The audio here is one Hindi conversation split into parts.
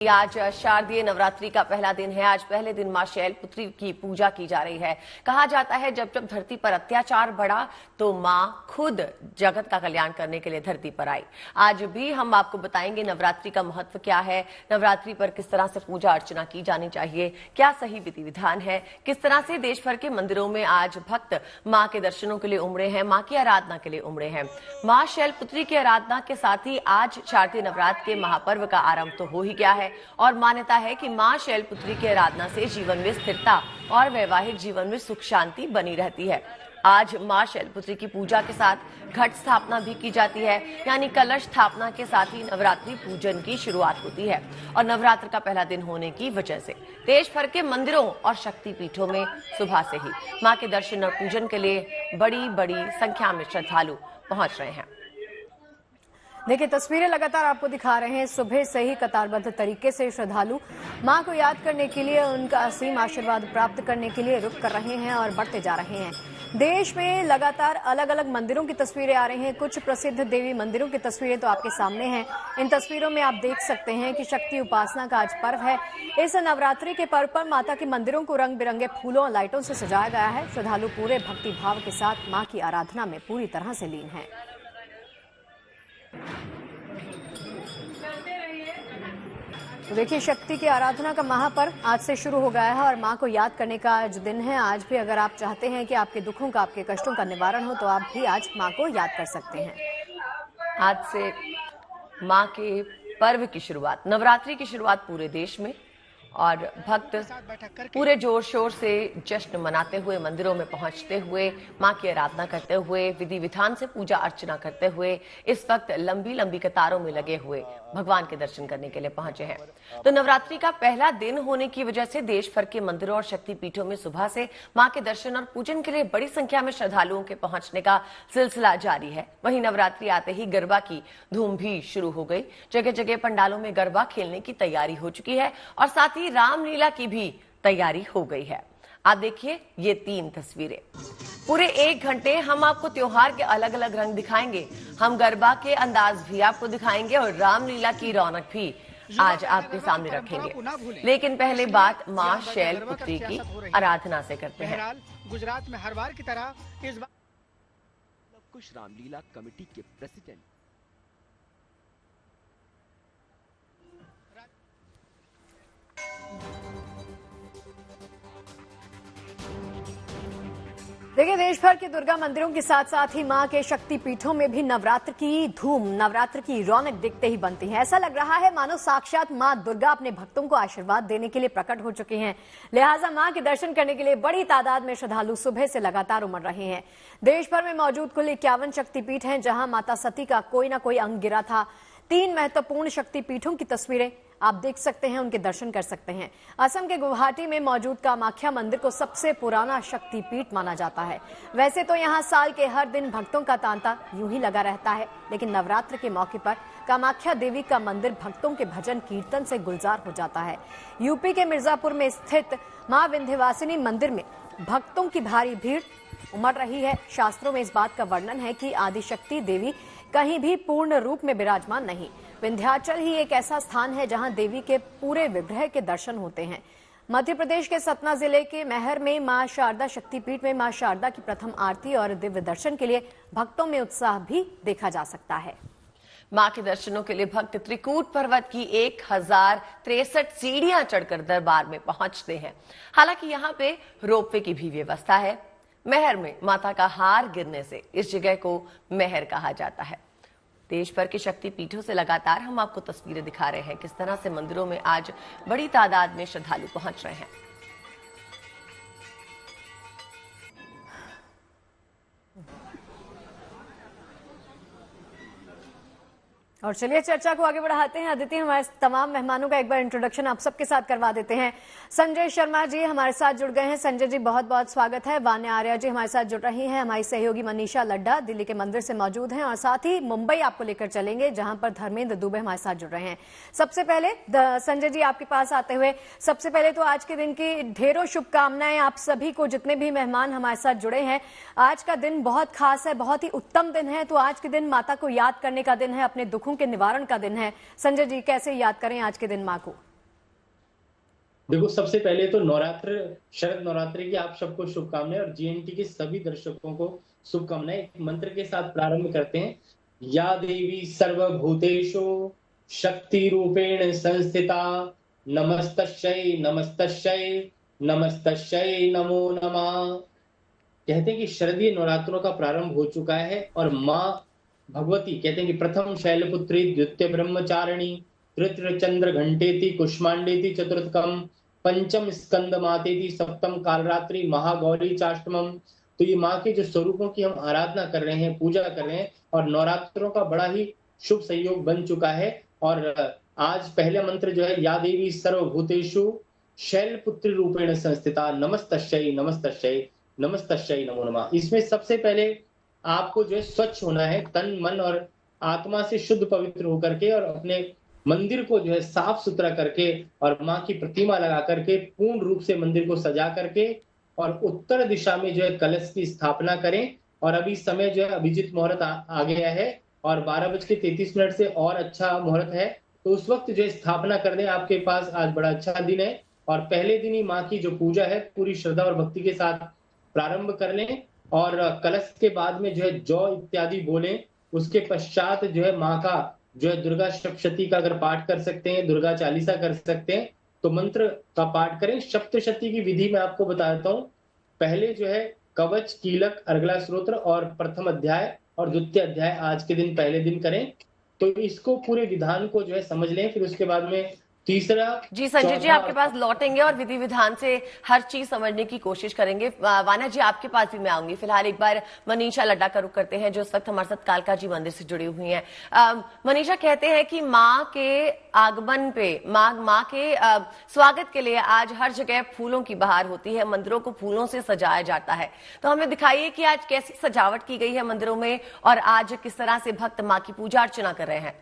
आज शारदीय नवरात्रि का पहला दिन है। आज पहले दिन मां शैलपुत्री की पूजा की जा रही है। कहा जाता है जब जब धरती पर अत्याचार बढ़ा तो मां खुद जगत का कल्याण करने के लिए धरती पर आई। आज भी हम आपको बताएंगे नवरात्रि का महत्व क्या है, नवरात्रि पर किस तरह से पूजा अर्चना की जानी चाहिए, क्या सही विधि विधान है, किस तरह से देश भर के मंदिरों में आज भक्त मां के दर्शनों के लिए उमड़े हैं, मां की आराधना के लिए उमड़े हैं। मां शैलपुत्री की आराधना के साथ ही आज शारदीय नवरात्र के महापर्व का आरंभ तो हो ही गया है और मान्यता है कि मां शैलपुत्री की आराधना से जीवन में स्थिरता और वैवाहिक जीवन में सुख शांति बनी रहती है। आज मां शैलपुत्री की पूजा के साथ घट स्थापना भी की जाती है, यानी कलश स्थापना के साथ ही नवरात्रि पूजन की शुरुआत होती है। और नवरात्र का पहला दिन होने की वजह से देश भर के मंदिरों और शक्तिपीठों में सुबह से ही मां के दर्शन और पूजन के लिए बड़ी बड़ी संख्या में श्रद्धालु पहुंच रहे हैं। देखिए, तस्वीरें लगातार आपको दिखा रहे हैं। सुबह से ही कतारबद्ध तरीके से श्रद्धालु मां को याद करने के लिए, उनका असीम आशीर्वाद प्राप्त करने के लिए रुक कर रहे हैं और बढ़ते जा रहे हैं। देश में लगातार अलग अलग मंदिरों की तस्वीरें आ रही हैं। कुछ प्रसिद्ध देवी मंदिरों की तस्वीरें तो आपके सामने हैं। इन तस्वीरों में आप देख सकते हैं कि शक्ति उपासना का आज पर्व है। इस नवरात्रि के पर्व पर माता के मंदिरों को रंग बिरंगे फूलों और लाइटों से सजाया गया है। श्रद्धालु पूरे भक्ति भाव के साथ मां की आराधना में पूरी तरह से लीन है। तो देखिए, शक्ति की आराधना का महापर्व आज से शुरू हो गया है और मां को याद करने का आज दिन है। आज भी अगर आप चाहते हैं कि आपके दुखों का, आपके कष्टों का निवारण हो तो आप भी आज मां को याद कर सकते हैं। आज से मां के पर्व की शुरुआत, नवरात्रि की शुरुआत पूरे देश में और भक्त पूरे जोर शोर से जश्न मनाते हुए, मंदिरों में पहुंचते हुए, मां की आराधना करते हुए, विधि विधान से पूजा अर्चना करते हुए इस वक्त लंबी लंबी कतारों में लगे हुए भगवान के दर्शन करने के लिए पहुंचे हैं। तो नवरात्रि का पहला दिन होने की वजह से देश भर के मंदिरों और शक्तिपीठों में सुबह से मां के दर्शन और पूजन के लिए बड़ी संख्या में श्रद्धालुओं के पहुंचने का सिलसिला जारी है। वहीं नवरात्रि आते ही गरबा की धूम भी शुरू हो गई। जगह जगह पंडालों में गरबा खेलने की तैयारी हो चुकी है और साथ ही रामलीला की भी तैयारी हो गई है। आप देखिए ये 3 तस्वीरें। पूरे 1 घंटे हम आपको त्योहार के अलग अलग रंग दिखाएंगे, हम गरबा के अंदाज भी आपको दिखाएंगे और रामलीला की रौनक भी आज आपके सामने रखेंगे। लेकिन पहले बात मां शैलपुत्री की आराधना से करते हैं। गुजरात में हर बार की तरह इस बार कुछ रामलीला कमेटी के प्रेसिडेंट देखिए, देश भर के दुर्गा मंदिरों के साथ साथ ही मां के शक्ति पीठों में भी नवरात्र की धूम, नवरात्र की रौनक दिखते ही बनती है। ऐसा लग रहा है मानो साक्षात मां दुर्गा अपने भक्तों को आशीर्वाद देने के लिए प्रकट हो चुकी हैं। लिहाजा मां के दर्शन करने के लिए बड़ी तादाद में श्रद्धालु सुबह से लगातार उमड़ रहे हैं। देश भर में मौजूद कुल 51 शक्तिपीठ हैं, जहां माता सती का कोई ना कोई अंग गिरा था। 3 महत्वपूर्ण शक्तिपीठों की तस्वीरें आप देख सकते हैं, उनके दर्शन कर सकते हैं। असम के गुवाहाटी में मौजूद कामाख्या मंदिर को सबसे पुराना शक्तिपीठ माना जाता है। वैसे तो यहाँ साल के हर दिन भक्तों का तांता यूं ही लगा रहता है, लेकिन नवरात्र के मौके पर कामाख्या देवी का मंदिर भक्तों के भजन कीर्तन से गुलजार हो जाता है। यूपी के मिर्जापुर में स्थित मां विंध्यवासिनी मंदिर में भक्तों की भारी भीड़ उमड़ रही है। शास्त्रों में इस बात का वर्णन है कि आदिशक्ति देवी कहीं भी पूर्ण रूप में विराजमान नहीं। विंध्याचल ही एक ऐसा स्थान है जहां देवी के पूरे विग्रह के दर्शन होते हैं। मध्य प्रदेश के सतना जिले के मैहर में मां शारदा शक्तिपीठ में मां शारदा की प्रथम आरती और दिव्य दर्शन के लिए भक्तों में उत्साह भी देखा जा सकता है। मां के दर्शनों के लिए भक्त त्रिकूट पर्वत की 1063 सीढ़ियां चढ़कर दरबार में पहुंचते हैं। हालांकि यहाँ पे रोपवे की भी व्यवस्था है। महर में माता का हार गिरने से इस जगह को महर कहा जाता है। देश भर के शक्तिपीठों से लगातार हम आपको तस्वीरें दिखा रहे हैं किस तरह से मंदिरों में आज बड़ी तादाद में श्रद्धालु पहुंच रहे हैं। और चलिए चर्चा को आगे बढ़ाते हैं। अदिति, हमारे तमाम मेहमानों का एक बार इंट्रोडक्शन आप सबके साथ करवा देते हैं। संजय शर्मा जी हमारे साथ जुड़ गए हैं। संजय जी, बहुत बहुत स्वागत है। वान्या आर्या जी हमारे साथ जुड़ रही हैं। हमारी सहयोगी मनीषा लड्डा दिल्ली के मंदिर से मौजूद हैं और साथ ही मुंबई आपको लेकर चलेंगे, जहां पर धर्मेंद्र दुबे हमारे साथ जुड़ रहे हैं। सबसे पहले संजय जी, आपके पास आते हुए सबसे पहले तो आज के दिन की ढेरों शुभकामनाएं आप सभी को, जितने भी मेहमान हमारे साथ जुड़े हैं। आज का दिन बहुत खास है, बहुत ही उत्तम दिन है। तो आज के दिन माता को याद करने का दिन है, अपने दुखों के निवारण का दिन है। संजय जी, कैसे याद करें आज के दिन मां को? देखो, सबसे पहले तो नवरात्र, शरद नवरात्रि की आप सबको शुभकामनाएं और जीएनटी के सभी दर्शकों को शुभकामनाएं। एक मंत्र के साथ प्रारंभ करते हैं। या देवी सर्वभूतेषु शक्ति रूपेण संस्थिता नमस्तस्यै नमस्तस्यै नमस्तस्यै नमो नमः। कहते हैं कि शरदीय नवरात्रों का प्रारंभ हो चुका है और माँ भगवती कहते हैं कि प्रथम शैलपुत्री, द्वितीय ब्रह्मचारिणी, तृतीय चंद्र घंटेति, कुष्मांडेति चतुर्थकम, पंचम स्कंद मातेति, सप्तम कालरात्रि, महागौरी चाष्टमम। तो ये माँ के जो स्वरूपों की हम आराधना कर रहे हैं, पूजा कर रहे हैं और नवरात्रों का बड़ा ही शुभ संयोग बन चुका है। और आज पहला मंत्र जो है, या देवी सर्वभूतेषु शैलपुत्री रूपेण संस्थिता नमस्तस्यै नमस्तस्यै नमस्तस्यै नमो नमः। इसमें सबसे पहले आपको जो है स्वच्छ होना है, तन मन और आत्मा से शुद्ध पवित्र होकर के, और अपने मंदिर को जो है साफ सुथरा करके और माँ की प्रतिमा लगा करके पूर्ण रूप से मंदिर को सजा करके और उत्तर दिशा में जो है कलश की स्थापना करें। और अभी समय जो है अभिजीत मुहूर्त आ गया है और 12:33 से और अच्छा मुहूर्त है, तो उस वक्त जो है स्थापना कर दें। आपके पास आज बड़ा अच्छा दिन है और पहले दिन ही माँ की जो पूजा है पूरी श्रद्धा और भक्ति के साथ प्रारंभ कर लें और कलश के बाद में जो है जौ इत्यादि बोलें। उसके पश्चात जो है माँ का जो है दुर्गा सप्तशती का अगर पाठ कर सकते हैं, दुर्गा चालीसा कर सकते हैं तो मंत्र का पाठ करें। सप्तशती की विधि मैं आपको बता देता हूँ। पहले जो है कवच, कीलक, अर्गला स्तोत्र और प्रथम अध्याय और द्वितीय अध्याय आज के दिन पहले दिन करें। तो इसको पूरे विधान को जो है समझ लें। फिर उसके बाद में तीसरा, जी संजय जी आपके पास लौटेंगे और विधि विधान से हर चीज समझने की कोशिश करेंगे। वाना जी आपके पास भी मैं आऊंगी। फिलहाल एक बार मनीषा लड्डा का रुख करते हैं जो इस वक्त हमारे साथ कालका जी मंदिर से जुड़ी हुई हैं। मनीषा, कहते हैं कि माँ के आगमन पे, माँ के स्वागत के लिए आज हर जगह फूलों की बहार होती है, मंदिरों को फूलों से सजाया जाता है। तो हमें दिखाइए कि आज कैसी सजावट की गई है मंदिरों में और आज किस तरह से भक्त माँ की पूजा अर्चना कर रहे हैं।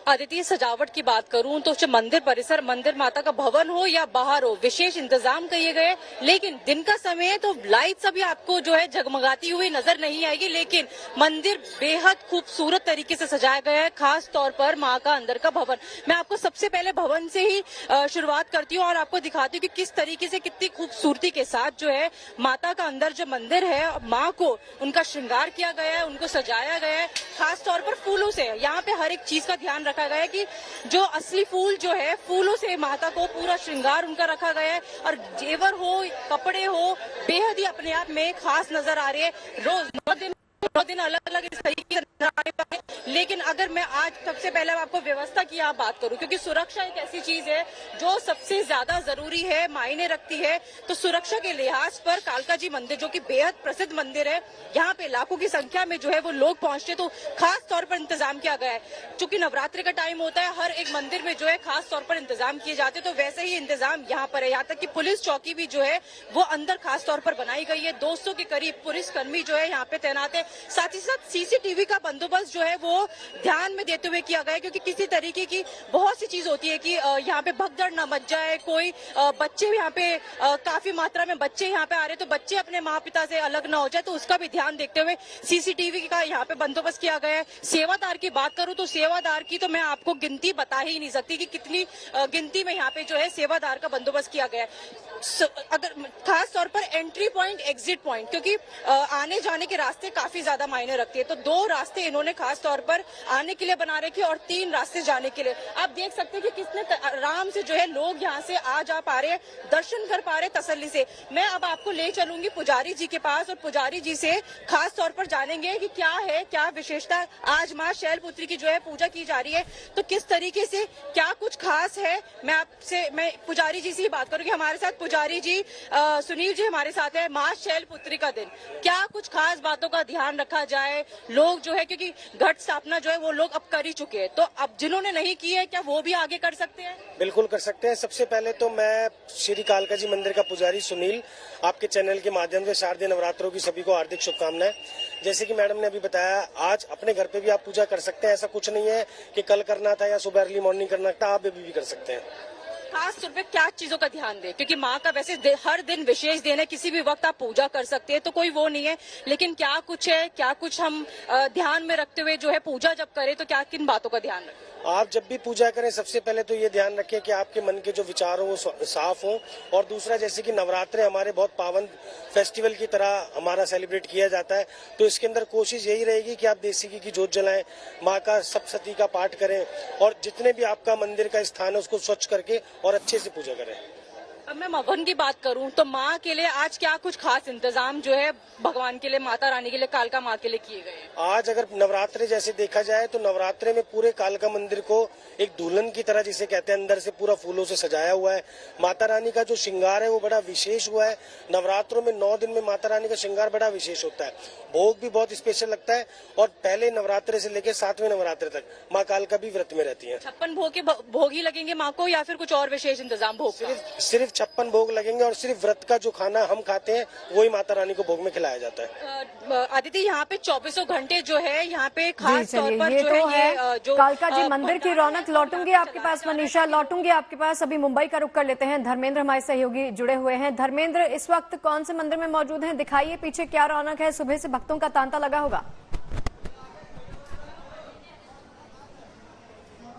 आदित्य, सजावट की बात करूं तो मंदिर परिसर, मंदिर माता का भवन हो या बाहर हो, विशेष इंतजाम किए गए। लेकिन दिन का समय है तो लाइट्स अभी आपको जो है जगमगाती हुई नजर नहीं आएगी, लेकिन मंदिर बेहद खूबसूरत तरीके से सजाया गया है, खास तौर पर माँ का अंदर का भवन। मैं आपको सबसे पहले भवन से ही शुरुआत करती हूँ और आपको दिखाती हूँ कि किस तरीके से, कितनी खूबसूरती के साथ जो है माता का अंदर जो मंदिर है, माँ को उनका श्रृंगार किया गया है, उनको सजाया गया है, खास तौर पर फूलों से। यहाँ पे हर एक चीज का ध्यान रखा गया है कि जो असली फूल जो है, फूलों से माता को पूरा श्रृंगार उनका रखा गया है और जेवर हो, कपड़े हो, बेहद ही अपने आप में खास नजर आ रही है। रोज 9 दिन अलग अलग इस तरीके से। लेकिन अगर मैं आज सबसे पहले आपको व्यवस्था की आप बात करूं, क्योंकि सुरक्षा एक ऐसी चीज है जो सबसे ज्यादा जरूरी है, मायने रखती है। तो सुरक्षा के लिहाज पर कालका जी मंदिर, जो कि बेहद प्रसिद्ध मंदिर है, यहाँ पे लाखों की संख्या में जो है वो लोग पहुंचते, तो खास तौर पर इंतजाम किया गया है। चूंकि नवरात्रि का टाइम होता है, हर एक मंदिर में जो है खास तौर पर इंतजाम किए जाते, तो वैसे ही इंतजाम यहाँ पर है। यहाँ तक कि पुलिस चौकी भी जो है वो अंदर खास तौर पर बनाई गई है। 200 के करीब पुलिसकर्मी जो है यहाँ पे तैनात है। साथ ही साथ सीसीटीवी का बंदोबस्त जो है वो ध्यान में देते हुए किया गया है, क्योंकि किसी तरीके की बहुत सी चीज होती है कि यहाँ पे भगदड़ न मच जाए, कोई बच्चे यहाँ पे काफी मात्रा में बच्चे यहाँ पे आ रहे, तो बच्चे अपने माँ पिता से अलग न हो जाए, तो उसका भी ध्यान देखते हुए सीसीटीवी का यहाँ पे बंदोबस्त किया गया है। सेवादार की बात करूं तो सेवादार की तो मैं आपको गिनती बता ही नहीं सकती कि कितनी गिनती में यहाँ पे जो है सेवादार का बंदोबस्त किया गया है। अगर खास तौर पर एंट्री पॉइंट, एग्जिट पॉइंट, क्योंकि आने जाने के रास्ते काफी ज्यादा मायने रखते हैं, तो 2 रास्ते इन्होंने खास तौर पर आने के लिए बना रखे और 3 रास्ते जाने के लिए। आप देख सकते हैं कि कितने आराम से जो है लोग यहाँ से आ जा पा रहे हैं, दर्शन कर पा रहे तसल्ली से। मैं अब आपको ले चलूंगी पुजारी जी के पास और पुजारी जी से खास तौर पर जानेंगे कि क्या है, क्या विशेषता आज माँ शैलपुत्री की जो है पूजा की जा रही है, तो किस तरीके से क्या कुछ खास है। मैं पुजारी जी से ही बात करूंगी। हमारे साथ पुजारी जी सुनील जी हमारे साथ है। माँ शैलपुत्री का दिन, क्या कुछ खास बातों का ध्यान रखा जाए? लोग जो है, क्योंकि घट स्थापना जो है वो लोग अब कर ही चुके हैं, तो अब जिन्होंने नहीं की है क्या वो भी आगे कर सकते हैं? बिल्कुल कर सकते हैं। सबसे पहले तो मैं श्री कालका जी मंदिर का पुजारी सुनील आपके चैनल के माध्यम से शारदीय नवरात्रों की सभी को हार्दिक शुभकामनाएं। जैसे कि मैडम ने अभी बताया, आज अपने घर पे भी आप पूजा कर सकते हैं। ऐसा कुछ नहीं है कि कल करना था या सुबह अर्ली मॉर्निंग करना था, आप अभी भी कर सकते हैं। खास तौर पे क्या चीजों का ध्यान दें, क्योंकि माँ का वैसे हर दिन विशेष दिन है, किसी भी वक्त आप पूजा कर सकते हैं, तो कोई वो नहीं है, लेकिन क्या कुछ है, क्या कुछ हम ध्यान में रखते हुए जो है पूजा जब करें तो क्या किन बातों का ध्यान रखें? आप जब भी पूजा करें सबसे पहले तो ये ध्यान रखें कि आपके मन के जो विचार हो वो साफ हो। और दूसरा, जैसे कि नवरात्रे हमारे बहुत पावन फेस्टिवल की तरह हमारा सेलिब्रेट किया जाता है, तो इसके अंदर कोशिश यही रहेगी कि आप देसी घी की जोत जलाएं, माँ का सप्तशती का पाठ करें और जितने भी आपका मंदिर का स्थान है उसको स्वच्छ करके और अच्छे से पूजा करें। अब मैं हवन की बात करूं तो माँ के लिए आज क्या कुछ खास इंतजाम जो है भगवान के लिए, माता रानी के लिए, कालका माँ के लिए किए गए हैं? आज अगर नवरात्रे जैसे देखा जाए तो नवरात्रे में पूरे कालका मंदिर को एक दुल्हन की तरह जिसे कहते हैं अंदर से पूरा फूलों से सजाया हुआ है। माता रानी का जो श्रृंगार है वो बड़ा विशेष हुआ है। नवरात्रों में 9 दिन में माता रानी का श्रृंगार बड़ा विशेष होता है। भोग भी बहुत स्पेशल लगता है और पहले नवरात्रे से लेकर 7वें नवरात्रे तक माँ कालका भी व्रत में रहती है। 56 भोग ही लगेंगे माँ को या फिर कुछ और विशेष इंतजाम भोग का? सिर्फ 56 भोग लगेंगे और सिर्फ व्रत का जो खाना हम खाते हैं वही माता रानी को भोग में खिलाया जाता है। आदित्य, यहाँ पे 24 घंटे जो है यहाँ पे खास तौर पर ये जो तो है ये जो कालका जी मंदिर की रौनक। लौटूंगी आपके पास मनीषा, लौटूंगी आपके पास। अभी मुंबई का रुख कर लेते हैं। धर्मेंद्र हमारे सहयोगी जुड़े हुए हैं। धर्मेंद्र, इस वक्त कौन से मंदिर में मौजूद हैं? दिखाइए पीछे क्या रौनक है। सुबह से भक्तों का तांता लगा होगा।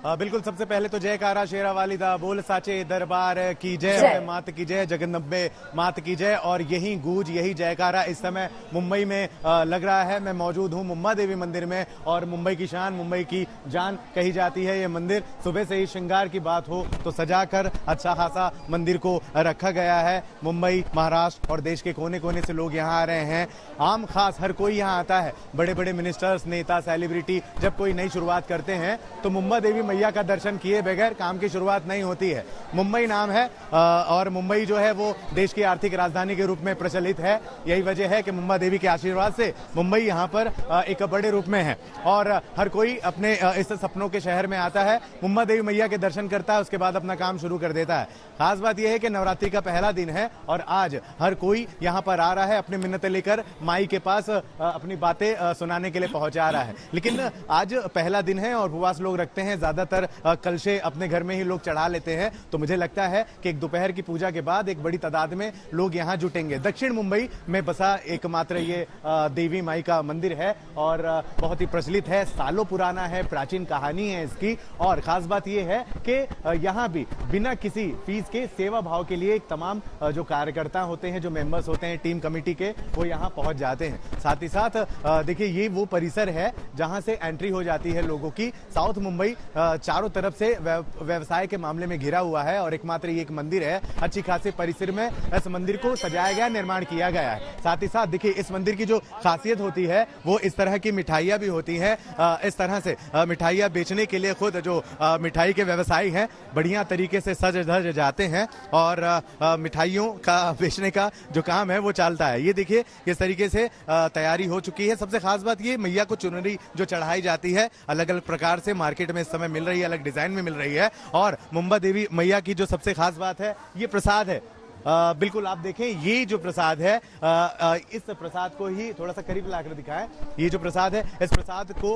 बिल्कुल, सबसे पहले तो जयकारा शेरा वाली दा बोल साचे दरबार की जय, मात की जय, जगदम्बे मात की जय। और यही गूंज, यही जयकारा इस समय मुंबई में लग रहा है। मैं मौजूद हूं मुम्मा देवी मंदिर में और मुंबई की शान, मुंबई की जान कही जाती है ये मंदिर। सुबह से ही श्रृंगार की बात हो तो सजाकर अच्छा खासा मंदिर को रखा गया है। मुंबई, महाराष्ट्र और देश के कोने कोने से लोग यहाँ आ रहे हैं। आम खास हर कोई यहाँ आता है। बड़े बड़े मिनिस्टर्स, नेता, सेलिब्रिटी जब कोई नई शुरुआत करते हैं तो मुम्बा देवी मैया का दर्शन किए बगैर काम की शुरुआत नहीं होती है। मुंबई नाम है और मुंबई जो है वो देश की आर्थिक राजधानी के रूप में प्रचलित है। यही वजह है कि मुम्बा देवी के आशीर्वाद से मुंबई यहाँ पर एक बड़े रूप में है और हर कोई अपने इस सपनों के शहर में आता है, मुम्बा देवी मैया के दर्शन करता है, उसके बाद अपना काम शुरू कर देता है। खास बात यह है कि नवरात्रि का पहला दिन है और आज हर कोई यहाँ पर आ रहा है, अपनी मिन्नतें लेकर माई के पास अपनी बातें सुनाने के लिए पहुंचा रहा है। लेकिन आज पहला दिन है और उपवास लोग रखते हैं, ज्यादातर कलशे अपने घर में ही लोग चढ़ा लेते हैं। तो मुझे लगता है कि एक दोपहर की पूजा के बाद एक बड़ी तादाद में लोग यहाँ जुटेंगे। दक्षिण मुंबई में बसा एकमात्र ये देवी माई का मंदिर है और बहुत ही प्रचलित है, सालों पुराना है, प्राचीन कहानी है इसकी। और खास बात यह है कि यहाँ भी बिना किसी फीस के सेवा भाव के लिए तमाम जो कार्यकर्ता होते हैं, जो मेंबर्स होते हैं टीम कमेटी के, वो यहाँ पहुंच जाते हैं। साथ ही साथ देखिए ये वो परिसर है जहां से एंट्री हो जाती है लोगों की। साउथ मुंबई चारों तरफ से व्यवसाय के मामले में घिरा हुआ है और एकमात्र ये एक मंदिर है। अच्छी खासी परिसर में इस मंदिर को सजाया गया, निर्माण किया गया है। साथ ही साथ देखिए इस मंदिर की जो खासियत होती है वो इस तरह की मिठाइयाँ भी होती हैं। इस तरह से मिठाइयाँ बेचने के लिए खुद जो मिठाई के व्यवसायी हैं बढ़िया तरीके से सज धज जाते हैं और मिठाइयों का बेचने का जो काम है वो चलता है। ये देखिए किस तरीके से तैयारी हो चुकी है। सबसे खास बात ये मैया को चुनरी जो चढ़ाई जाती है अलग अलग प्रकार से मार्केट में इस समय मिल रही है, अलग डिजाइन में मिल रही है। और मुंबा देवी मैया की जो सबसे खास बात है ये प्रसाद है। बिल्कुल आप देखें ये जो प्रसाद है, इस प्रसाद को ही थोड़ा सा करीब लाकर दिखाएं। ये जो प्रसाद है इस प्रसाद को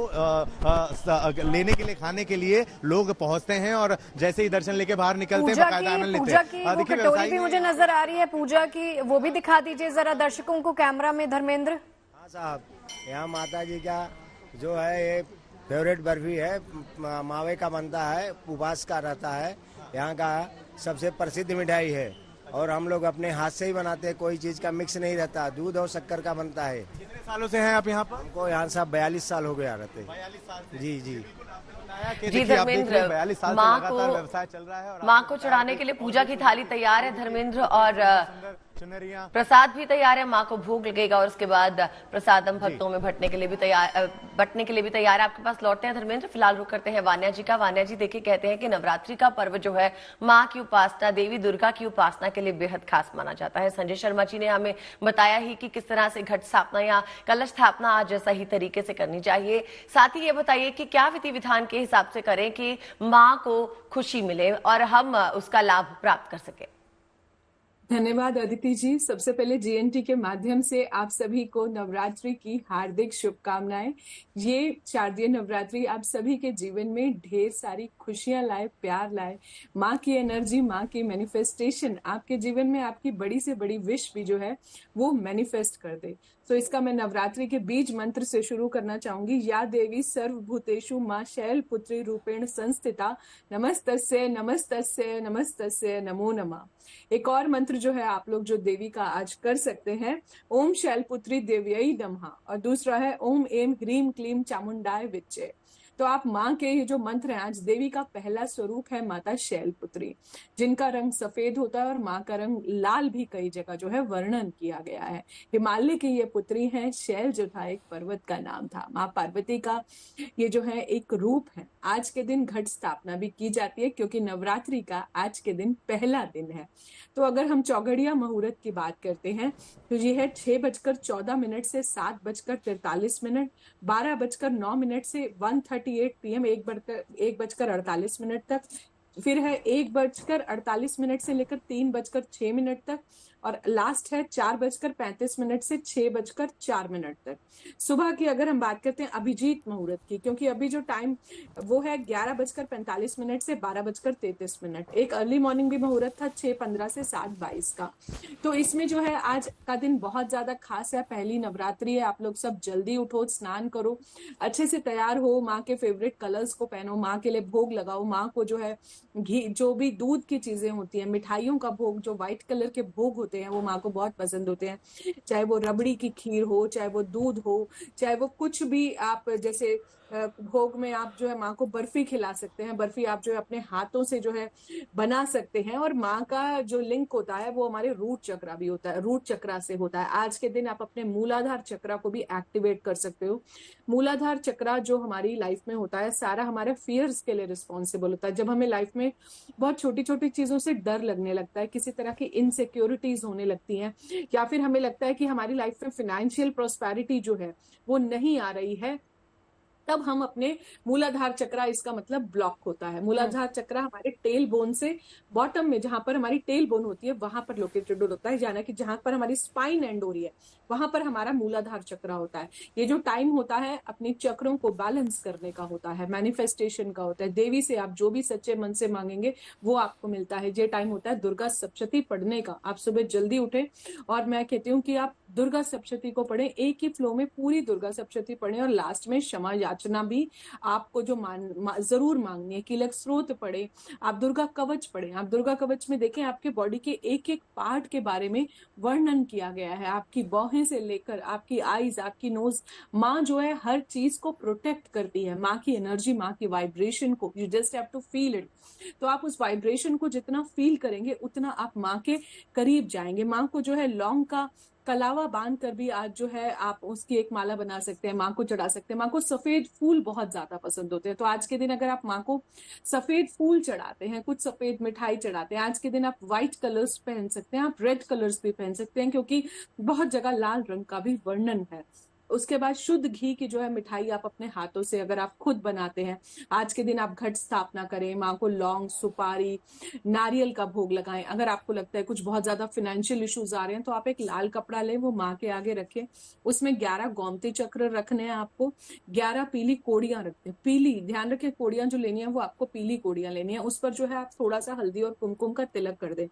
लेने के लिए, खाने के लिए लोग पहुंचते हैं और जैसे ही दर्शन लेके बाहर निकलते हैं बकायदा आनंद लेते हैं। पूजा की कटोरी भी मुझे नजर आ रही है, पूजा की वो भी दिखा दीजिए जरा दर्शकों को कैमरा में। धर्मेंद्र। हाँ साहब, यहाँ माता जी का जो है ये फेवरेट बर्फी है, मावे का बनता है, उपवास का रहता है, यहाँ का सबसे प्रसिद्ध मिठाई है और हम लोग अपने हाथ से ही बनाते हैं, कोई चीज का मिक्स नहीं रहता, दूध और शक्कर का बनता है। कितने सालों से हैं आप यहाँ पर? हमको यहाँ साहब 42 साल हो गया रहते। 42 साल। जी जी जी धर्मेंद्र, माँ को चढ़ाने के लिए पूजा की थाली तैयार है धर्मेंद्र और प्रसाद भी तैयार है। माँ को भोग लगेगा और उसके बाद प्रसाद हम भक्तों में बंटने के लिए भी तैयार है। आपके पास लौटते हैं धर्मेंद्र, फिलहाल रुक करते हैं वान्या जी का। वान्या जी देखिए, कहते हैं कि नवरात्रि का पर्व जो है माँ की उपासना, देवी दुर्गा की उपासना के लिए बेहद खास माना जाता है। संजय शर्मा जी ने हमें बताया ही कि किस तरह से घट स्थापना या कलश स्थापना आज सही तरीके से करनी चाहिए। साथ ही ये बताइए कि क्या विधि विधान के हिसाब से करें कि माँ को खुशी मिले और हम उसका लाभ प्राप्त कर सके। धन्यवाद अदिति जी। सबसे पहले जीएनटी के माध्यम से आप सभी को नवरात्रि की हार्दिक शुभकामनाएं। ये शारदीय नवरात्रि आप सभी के जीवन में ढेर सारी खुशियां लाए, प्यार लाए, माँ की एनर्जी, माँ की मैनिफेस्टेशन आपके जीवन में आपकी बड़ी से बड़ी विश भी जो है वो मैनिफेस्ट कर दे। तो इसका मैं नवरात्रि के बीज मंत्र से शुरू करना चाहूंगी। या देवी सर्वभूतेषु मां शैलपुत्री रूपेण संस्थिता नमस्तस्यै नमस्तस्यै नमस्तस्यै नमो नमः। एक और मंत्र जो है आप लोग जो देवी का आज कर सकते हैं, ओम शैलपुत्री देव्यै नमः, और दूसरा है ओम एम ह्रीम क्लीम चामुंडाय विच्चे। तो आप माँ के ये जो मंत्र हैं, आज देवी का पहला स्वरूप है माता शैलपुत्री, जिनका रंग सफेद होता है और माँ का रंग लाल भी कई जगह जो है वर्णन किया गया है। हिमालय की ये पुत्री है, शैल जो था एक पर्वत का नाम था। माँ पार्वती का ये जो है एक रूप है। आज के दिन घट स्थापना भी की जाती है क्योंकि नवरात्रि का आज के दिन पहला दिन है। तो अगर हम चौघड़िया मुहूर्त की बात करते हैं तो ये है 6:14 से 7:43, 12:09 से 1:38 PM, 1:48 तक, फिर है 1:48 से लेकर 3:06 तक, और लास्ट है 4:35 से 6:04 तक। सुबह की अगर हम बात करते हैं अभिजीत मुहूर्त की, क्योंकि अभी जो टाइम वो है 11:45 से 12:33। एक अर्ली मॉर्निंग भी मुहूर्त था 6:15 से 7:22 का। तो इसमें जो है आज का दिन बहुत ज्यादा खास है। पहली नवरात्रि है, आप लोग सब जल्दी उठो, स्नान करो, अच्छे से तैयार हो, माँ के फेवरेट कलर्स को पहनो, माँ के लिए भोग लगाओ। माँ को जो है घी, जो भी दूध की चीजें होती है, मिठाइयों का भोग, जो व्हाइट कलर के भोग होते हैं वो माँ को बहुत पसंद होते हैं। चाहे वो रबड़ी की खीर हो, चाहे वो दूध हो, चाहे वो कुछ भी, आप जैसे भोग में आप जो है माँ को बर्फी खिला सकते हैं। बर्फी आप जो है अपने हाथों से जो है बना सकते हैं। और माँ का जो लिंक होता है वो हमारे रूट चक्रा भी होता है, रूट चक्रा से होता है। आज के दिन आप अपने मूलाधार चक्रा को भी एक्टिवेट कर सकते हो। मूलाधार चक्रा जो हमारी लाइफ में होता है, सारा हमारे फियर्स के लिए रिस्पॉन्सिबल होता है। जब हमें लाइफ में बहुत छोटी छोटी चीजों से डर लगने लगता है, किसी तरह की इनसिक्योरिटीज होने लगती हैं, या फिर हमें लगता है कि हमारी लाइफ में फाइनेंशियल प्रॉस्पेरिटी जो है वो नहीं आ रही है, तब हम अपने मूलाधार चक्रा, इसका मतलब ब्लॉक होता है। मूलाधार चक्रा हमारे टेल बोन से बॉटम में, जहां पर हमारी टेल बोन होती है वहां पर लोकेटेड होता है, यानी कि जहां पर हमारी स्पाइन एंड हो रही है वहां पर हमारा मूलाधार चक्रा होता है। ये जो टाइम होता है अपनी चक्रों को बैलेंस करने का होता है, मैनिफेस्टेशन का होता है। देवी से आप जो भी सच्चे मन से मांगेंगे वो आपको मिलता है। ये टाइम होता है दुर्गा सप्तशती पढ़ने का। आप सुबह जल्दी उठे और मैं कहती हूँ कि आप दुर्गा सप्तशती को पढ़ें, एक ही फ्लो में पूरी दुर्गा सप्तशती पढ़ें, और लास्ट में क्षमा याचना भी आपको जो जरूर मांगनी है। कीलक स्रोत पढ़े, आप दुर्गा कवच पढ़े। आप दुर्गा कवच में देखें आपके बॉडी के एक एक पार्ट के बारे में वर्णन किया गया है, आपकी बाहें से लेकर आपकी आईज, आपकी नोज। माँ जो है हर चीज को प्रोटेक्ट करती है। माँ की एनर्जी, माँ की वाइब्रेशन को you just have to feel it. तो आप उस वाइब्रेशन को जितना फील करेंगे उतना आप माँ के करीब जाएंगे। माँ को जो है लौंग का कलावा बांध कर भी आज जो है आप उसकी एक माला बना सकते हैं, माँ को चढ़ा सकते हैं। माँ को सफेद फूल बहुत ज्यादा पसंद होते हैं, तो आज के दिन अगर आप माँ को सफेद फूल चढ़ाते हैं, कुछ सफेद मिठाई चढ़ाते हैं, आज के दिन आप व्हाइट कलर्स पहन सकते हैं, आप रेड कलर्स भी पहन सकते हैं, क्योंकि बहुत जगह लाल रंग का भी वर्णन है। उसके बाद शुद्ध घी की जो है मिठाई आप अपने हाथों से अगर आप खुद बनाते हैं, आज के दिन आप घट स्थापना करें, माँ को लौंग, सुपारी, नारियल का भोग लगाएं। अगर आपको लगता है कुछ बहुत ज्यादा फाइनेंशियल इश्यूज आ रहे हैं तो आप एक लाल कपड़ा लें, वो माँ के आगे रखें, उसमें 11 गोमती चक्र रखने हैं आपको, 11 पीली कोड़ियां रखते हैं। पीली, ध्यान रखें, कोड़ियां जो लेनी है वो आपको पीली कोड़ियां लेनी है। उस पर जो है आप थोड़ा सा हल्दी और कुमकुम का तिलक कर दें।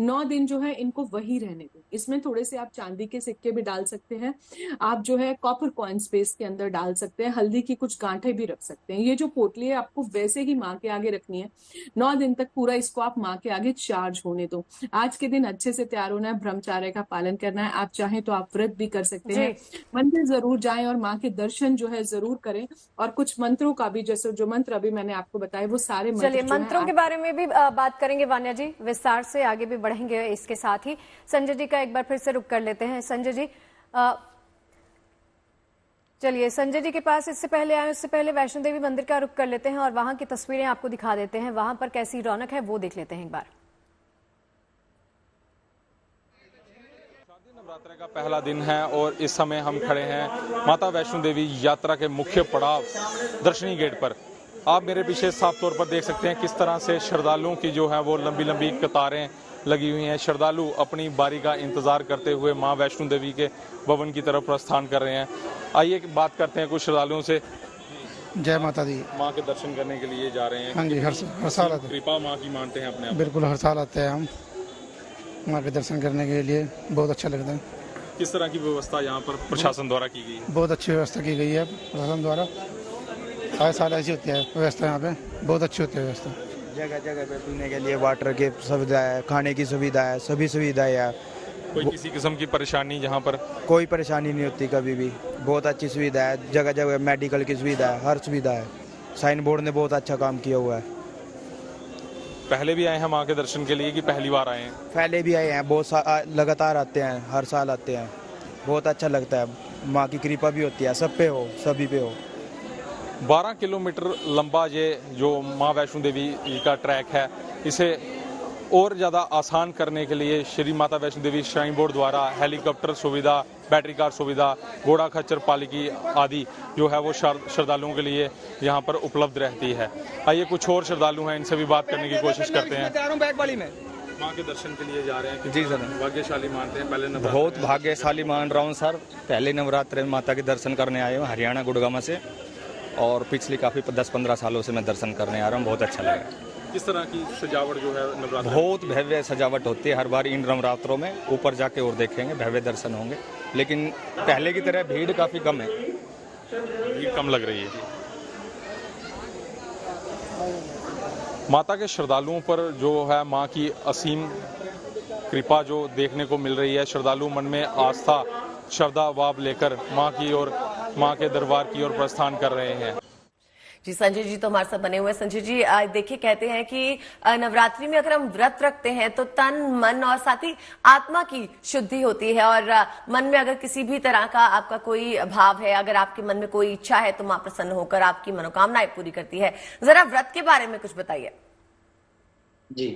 9 दिन जो है इनको वही रहने दें। इसमें थोड़े से आप चांदी के सिक्के भी डाल सकते हैं, आप जो है कॉपर कॉइन स्पेस के अंदर डाल सकते हैं, हल्दी की कुछ गांठें भी रख सकते हैं। ये जो पोटली है आपको वैसे ही माँ के आगे रखनी है। 9 दिन तक पूरा इसको आप माँ के आगे चार्ज होने दो। आज के दिन अच्छे से तैयार होना है, ब्रह्मचार्य का पालन करना है। आप चाहें तो आप व्रत भी कर सकते हैं, मंदिर जरूर जाएं और माँ के दर्शन जो है जरूर करें। और कुछ मंत्रों का भी, जैसे जो मंत्र अभी मैंने आपको बताए वो सारे चलिए मंत्रों के बारे में भी बात करेंगे वान्या जी, विस्तार से आगे भी बढ़ेंगे। इसके साथ ही संजय जी का एक बार फिर से रुक कर लेते हैं। संजय जी, चलिए संजय जी के पास इससे पहले आए, उससे पहले वैष्णो देवी मंदिर का रुख कर लेते हैं और वहां की तस्वीरें आपको दिखा देते हैं। वहां पर कैसी रौनक है वो देख लेते हैं एक बार। नवरात्र का पहला दिन है और इस समय हम खड़े हैं माता वैष्णो देवी यात्रा के मुख्य पड़ाव दर्शनी गेट पर। आप मेरे पीछे साफ तौर पर देख सकते हैं किस तरह से श्रद्धालुओं की जो है वो लंबी लंबी कतारें लगी हुई हैं। श्रद्धालु अपनी बारी का इंतजार करते हुए मां वैष्णो देवी के भवन की तरफ प्रस्थान कर रहे हैं। आइए बात करते हैं कुछ श्रद्धालुओं से। जय माता दी। मां के दर्शन करने के लिए जा रहे हैं। हाँ जी, हर साल आते हैं। कृपा मां की मानते हैं अपने आप? बिल्कुल, हर साल आते हैं हम मां के दर्शन करने के लिए, बहुत अच्छा लगता है। किस तरह की व्यवस्था यहाँ पर प्रशासन द्वारा की गई है? बहुत अच्छी व्यवस्था की गई है प्रशासन द्वारा। हर साल ऐसी होती है व्यवस्था, यहाँ पे बहुत अच्छी होती है व्यवस्था। जगह जगह पे पीने के लिए वाटर की सुविधा है, खाने की सुविधा है, सभी सुविधाएं है। कोई किसी किस्म की परेशानी यहाँ पर? कोई परेशानी नहीं होती कभी भी। बहुत अच्छी सुविधा है, जगह जगह मेडिकल की सुविधा है, हर सुविधा है। साइन बोर्ड ने बहुत अच्छा काम किया हुआ है। पहले भी आए हैं माँ के दर्शन के लिए कि पहली बार आए हैं? पहले भी आए हैं, बहुत लगातार आते हैं, हर साल आते हैं। बहुत अच्छा लगता है, माँ की कृपा भी होती है, सब पे हो, सभी पे हो। 12 किलोमीटर लंबा ये जो माँ वैष्णो देवी का ट्रैक है, इसे और ज़्यादा आसान करने के लिए श्री माता वैष्णो देवी श्राइन बोर्ड द्वारा हेलीकॉप्टर सुविधा, बैटरी कार सुविधा, घोड़ा खच्चर पालकी आदि जो है वो श्रद्धालुओं के लिए यहाँ पर उपलब्ध रहती है। आइए कुछ और श्रद्धालु हैं, इनसे भी बात करने की कोशिश करते हैं। माँ के दर्शन के लिए जा रहे हैं? जी सर, भाग्यशाली मानते हैं? पहले बहुत भाग्यशाली मान रहा हूँ सर। पहले नवरात्र में माता के दर्शन करने आए हूँ हरियाणा गुड़गामा से, और पिछली काफ़ी 10-15 सालों से मैं दर्शन करने आ रहा हूँ। बहुत अच्छा लग रहा है। किस तरह की सजावट जो है नवरात्र? बहुत भव्य सजावट होती है हर बार इन नवरात्रों में। ऊपर जाके और देखेंगे, भव्य दर्शन होंगे, लेकिन पहले की तरह भीड़ काफ़ी कम है। भीड़ कम लग रही है। माता के श्रद्धालुओं पर जो है माँ की असीम कृपा जो देखने को मिल रही है। श्रद्धालु मन में आस्था, श्रद्धा भाव लेकर माँ की ओर, माँ के दरबार की ओर प्रस्थान कर रहे हैं। जी संजय जी तो हमारे साथ बने हुए। संजय जी देखिए, कहते हैं कि नवरात्रि में अगर हम व्रत रखते हैं तो तन, मन और साथ ही आत्मा की शुद्धि होती है, और मन में अगर किसी भी तरह का आपका कोई भाव है, अगर आपके मन में कोई इच्छा है तो मां प्रसन्न होकर आपकी मनोकामनाएं पूरी करती है। जरा व्रत के बारे में कुछ बताइए। जी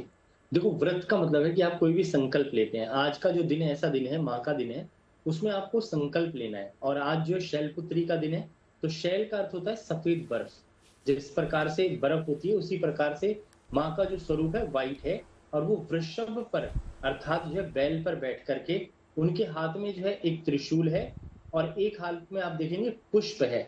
देखो, व्रत का मतलब है कि आप कोई भी संकल्प लेते हैं। आज का जो दिन है, ऐसा दिन है, माँ का दिन है, उसमें आपको संकल्प लेना है। और आज जो शैलपुत्री का दिन है, तो शैल का अर्थ होता है सफेद बर्फ। जिस प्रकार से बर्फ होती है, उसी प्रकार से माँ का जो स्वरूप है व्हाइट है, और वो वृषभ पर अर्थात जो है बैल पर बैठ करके, उनके हाथ में जो है एक त्रिशूल है और एक हाथ में आप देखेंगे पुष्प है।